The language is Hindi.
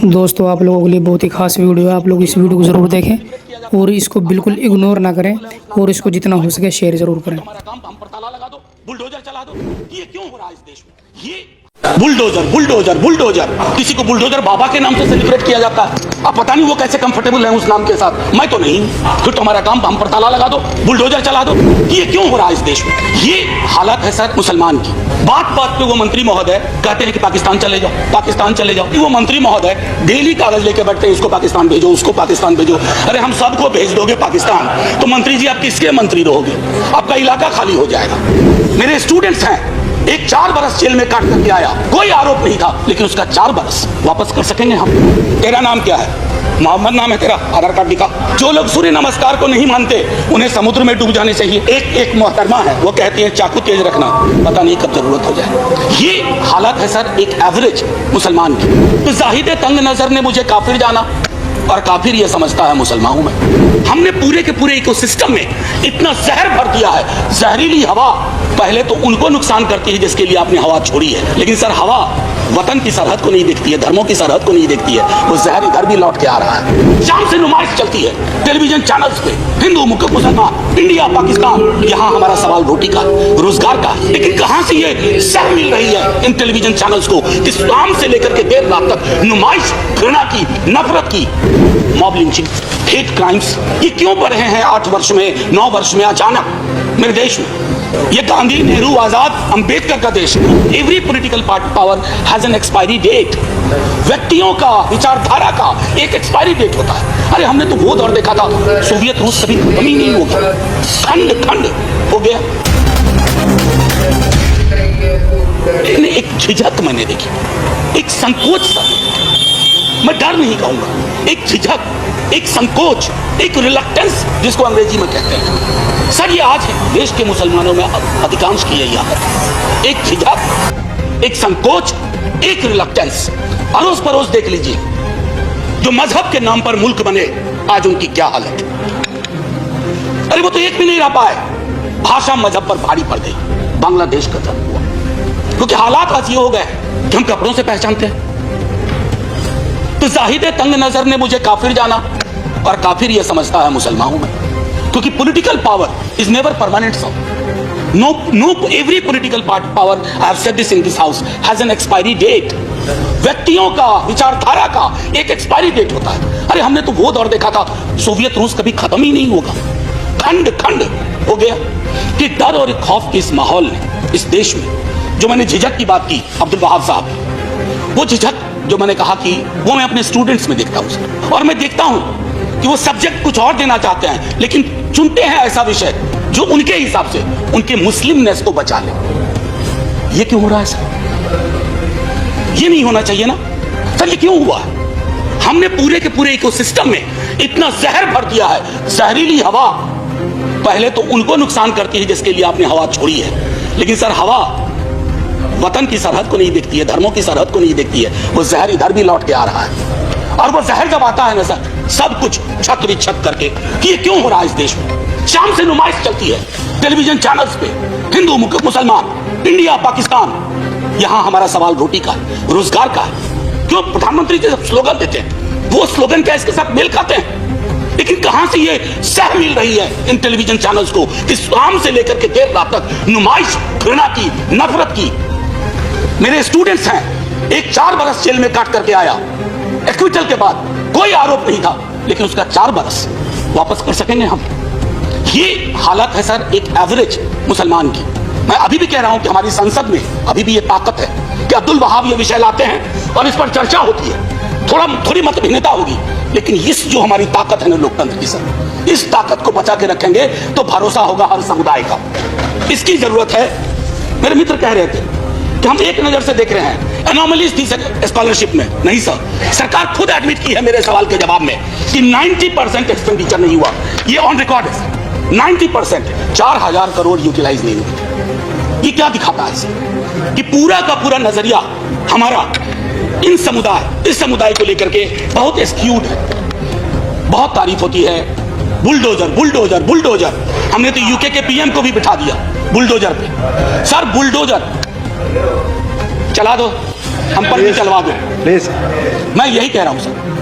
दोस्तों आप लोगों के लिए बहुत ही खास वीडियो है। आप लोग इस वीडियो को ज़रूर देखें और इसको बिल्कुल इग्नोर ना करें और इसको जितना हो सके शेयर ज़रूर करें। हमारा काम हम पर ताला लगा दो, बुलडोजर चला दो। ये क्यों हो रहा है इस देश में? ये बुलडोजर बुलडोजर बुलडोजर, किसी को बुलडोजर बाबा के नाम से सेलिब्रेट किया जाता है। अब पता नहीं वो कैसे कंफर्टेबल है उस नाम के साथ, मैं तो नहीं। फिर तो हमारा काम हम पर ताला लगा दो, बुलडोजर चला दो। ये क्यों हो रहा है इस देश में? ये हालत है सर मुसलमान की। बात बात पे वो मंत्री महोदय कहते हैं कि पाकिस्तान चले जाओ, पाकिस्तान चले जाओ। वो मंत्री महोदय डेली कागज लेके बैठते हैं, इसको पाकिस्तान भेजो, उसको पाकिस्तान भेजो। अरे हम सबको भेज दोगे पाकिस्तान तो मंत्री जी आप किसके मंत्री रहोगे? आपका इलाका खाली हो जाएगा। मेरे स्टूडेंट्स हैं, एक 4 बरस जेल में काट करके आया, कोई आरोप नहीं था, लेकिन उसका 4 बरस वापस कर सकेंगे हम। तेरा नाम क्या है? मोहम्मद नाम है तेरा, आधार कार्ड दिखा। जो लोग सूर्य नमस्कार को नहीं मानते उन्हें समुद्र में डूब जाने चाहिए। एक मोहतरमा है, वो कहती है चाकू तेज रखना, पता नहीं कब जरूरत हो जाए। ये हालत है सर एक एवरेज मुसलमान की। तो जाहिद तंग नजर ने मुझे काफिर जाना और काफिर ये समझता है मुसलमान हूं मैं। हमने पूरे के पूरे इकोसिस्टम में इतना जहर भर दिया है। जहरीली हवा पहले तो उनको नुकसान करती है जिसके लिए आपने हवा छोड़ी है, लेकिन सर हवा वतन की सरहद को नहीं देखती है, धर्मों की सरहद को नहीं देखती है। वो जहर इधर भी लौट के आ रहा है। शाम से नुमाइश चलती है टेलीविजन चैनल्स पे, हिंदू मुसलमान, इंडिया पाकिस्तान। यहाँ हमारा सवाल रोटी का, रोजगार का, लेकिन कहां से ये सह मिल रही है इन टेलीविजन चैनल्स को कि शाम से लेकर के देर रात तक नुमाइश, घृणा की, नफरत की, मॉब लिंचिंग, हेट क्राइम्स। ये क्यों बढ़ रहे हैं 8 वर्ष में, 9 वर्ष में अचानक मेरे देश में? ये गांधी, नेहरू, आजाद, अंबेडकर का देश है। Every political power has an expiry date. व्यक्तियों का, विचारधारा का एक एक्सपायरी डेट होता है। अरे हमने तो वो दौर देखा था, सोवियत रूस कभी खत्म ही नहीं होगा, खंड खंड हो गया। लेकिन एक झिझक मैंने देखी, एक संकोच सा, मैं डर नहीं कहूंगा, एक झिझक, एक संकोच, एक रिलक्टेंस जिसको अंग्रेजी में कहते हैं। सर ये आज है देश के मुसलमानों में अधिकांश की है यहाँ। एक झिझक, एक संकोच, एक रिलक्टेंस। अरोस परोस देख लीजिए, जो मजहब के नाम पर मुल्क बने आज उनकी क्या हालत। अरे वो तो एक भी नहीं रह पाए, भाषा मजहब पर भारी पड़ गई। बांग्लादेश का जन्म हुआ क्योंकि हालात आज ये हो गए कि हम कपड़ों से पहचानते हैं। तो जाहिद तंग नजर ने मुझे काफिर जाना और काफिर ये समझता है मुसलमान हूं मैं, क्योंकि political power is never permanent. No every political power, I have said this in this house, has an expiry date. व्यक्तियों का, विचारधारा का एक एक्सपायरी डेट होता है। अरे हमने तो वो दौर देखा था, सोवियत रूस कभी खत्म ही नहीं होगा, खंड खंड हो गया। कि डर और खौफ के इस माहौल ने इस देश में, जो मैंने झिझक की बात की अब्दुल वहाब साहब, वो झिझक जो मैंने कहा कि वो मैं अपने स्टूडेंट्स में देखता हूं। और मैं देखता हूं कि वो सब्जेक्ट कुछ और देना चाहते हैं, लेकिन चुनते हैं ऐसा विषय जो उनके हिसाब से उनके मुस्लिमनेस को बचा ले। ये क्यों हो रहा है सर? ये नहीं होना चाहिए ना सर। ये क्यों हुआ है? हमने पूरे के पूरे इकोसिस्टम में इतना जहर भर दिया है। जहरीली हवा पहले तो उनको नुकसान करती है जिसके लिए आपने हवा छोड़ी है, लेकिन सर हवा वतन की सरहद को नहीं देखती है, धर्मों की सरहद को नहीं देखती है। वो जहर इधर भी लौट के आ रहा है। और वो जहर जब आता है ना सर, सब कुछ छत विछत करके कि ये क्यों हो रहा है इस देश में? शाम से नुमाइश चलती है टेलीविजन चैनल्स पे, हिंदू मुसलमान, इंडिया पाकिस्तान। यहाँ हमारा सवाल रोटी का, रोजगार का है। क्यों प्रधानमंत्री जी स्लोगन देते हैं, वो स्लोगन क्या इसके साथ मेल खाते हैं? लेकिन कहां से ये सह मिल रही है इन टेलीविजन चैनल्स को कि शाम से लेकर के देर रात तक नुमाइश, घृणा की, नफरत की। मेरे स्टूडेंट्स हैं, एक 4 बरस जेल में काट करके आया, एक्विटल के बाद कोई आरोप नहीं था, लेकिन उसका 4 बरस वापस कर सकेंगे हम। ये हालत है सर एक एवरेज मुसलमान की। मैं अभी भी कह रहा हूं कि हमारी संसद में अभी भी ये ताकत है कि अब्दुल वहाब ये विषय लाते हैं और इस पर चर्चा होती है। थोड़ी मतभिन्नता होगी, लेकिन इस जो हमारी ताकत है ना लोकतंत्र की सर, इस ताकत को बचा के रखेंगे तो भरोसा होगा हर समुदाय का। इसकी जरूरत है। मेरे मित्र कह रहे थे कि हम एक नजर से देख रहे हैं, एनोमलीज थी स्कॉलरशिप में। नहीं सर, सरकार खुद एडमिट की है मेरे सवाल के जवाब में कि 90% एक्सपेंडिचर नहीं हुआ। ये ऑन रिकॉर्ड है, 90%, 4000 करोड़ यूटिलाइज नहीं हुए। ये क्या दिखाता है सर कि पूरा का पूरा नजरिया हमारा इस समुदाय को लेकर के बहुत स्क्यूड है। बहुत तारीफ होती है, बुलडोजर बुलडोजर बुलडोजर। हमने तो यूके के पीएम को भी बिठा दिया बुलडोजर पे। सर बुलडोजर चला दो, हम पर भी चलवा दो। प्लीज मैं यही कह रहा हूं सर।